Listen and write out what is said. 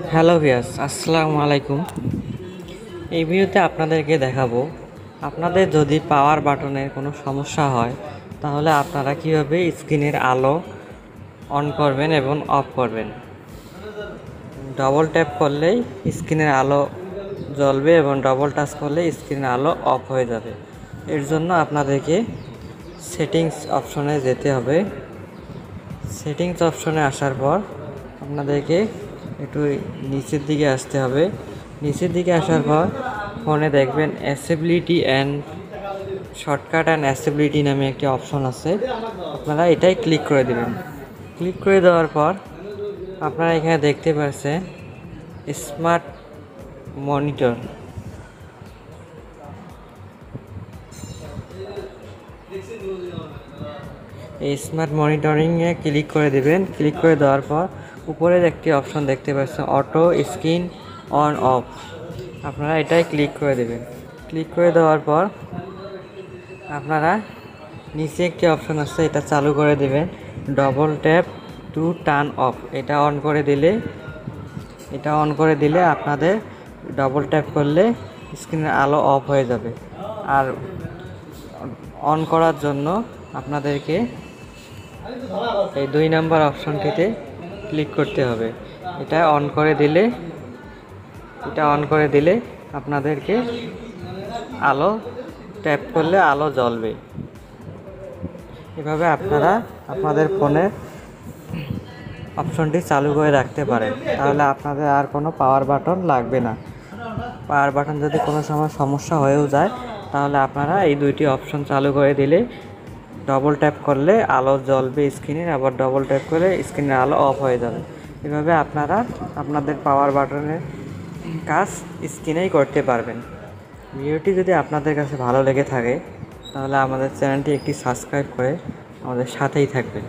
Hello viewers, আসসালামু আলাইকুম। এই ভিডিওতে আপনাদেরকে দেখাবো আপনাদের যদি পাওয়ার বাটনের কোনো সমস্যা হয় তাহলে আপনারা কিভাবে স্ক্রিনের আলো অন করবেন এবং অফ করবেন। ডবল ট্যাপ করলেই স্ক্রিনের আলো জ্বলবে এবং ডবল টাচ করলে স্ক্রিনের আলো অফ হয়ে যাবে। এর জন্য আপনাদেরকে সেটিংস অপশনে যেতে হবে। সেটিংস অপশনে আসার পর আপনাদেরকে একটু নিচের দিকে আসতে হবে। নিচের দিকে আসার পর ফোনে দেখবেন অ্যাসেবিলিটি অ্যান্ড শর্টকাট অ্যান্ড অ্যাসেবিলিটি নামে একটি অপশন আছে, আপনারা এটাই ক্লিক করে দেবেন। ক্লিক করে দেওয়ার পর আপনারা এখানে দেখতে পাচ্ছেন স্মার্ট মনিটর। এই স্মার্ট মনিটরিংয়ে ক্লিক করে দেবেন। ক্লিক করে দেওয়ার পর উপরের একটি অপশন দেখতে পাচ্ছেন অটো স্ক্রিন অন অফ, আপনারা এটাই ক্লিক করে দেবেন। ক্লিক করে দেওয়ার পর আপনারা নিচে একটি অপশন আছে, এটা চালু করে দেবেন। Double tap to turn off, এটা অন করে দিলে আপনাদের ডবল ট্যাপ করলে স্ক্রিনের আলো অফ হয়ে যাবে। আর অন করার জন্য আপনাদেরকে এই 2 নম্বর অপশনটিতে ক্লিক করতে হবে। এটা অন করে দিলে আপনাদেরকে আলো ট্যাপ করলে আলো জ্বলবে। এভাবে আপনারা আপনাদের ফোনে অপশনটি চালু করে রাখতে পারেন, তাহলে আপনাদের আর কোনো পাওয়ার বাটন লাগবে না। পাওয়ার বাটন যদি কোনো সময় সমস্যা হয়েও যায় তাহলে আপনারা এই 2টি অপশন চালু করে দিলে ডবল ট্যাপ করলে আলো জ্বলবে স্ক্রিনের, আবার ডবল ট্যাপ করে স্ক্রিনের আলো অফ হয়ে যাবে। এভাবে আপনারা আপনাদের পাওয়ার বাটনের কাজ স্ক্রিনেই করতে পারবেন। ভিডিওটি যদি আপনাদের কাছে ভালো লেগে থাকে তাহলে আমাদের চ্যানেলটি একটি সাবস্ক্রাইব করে আমাদের সাথেই থাকবেন।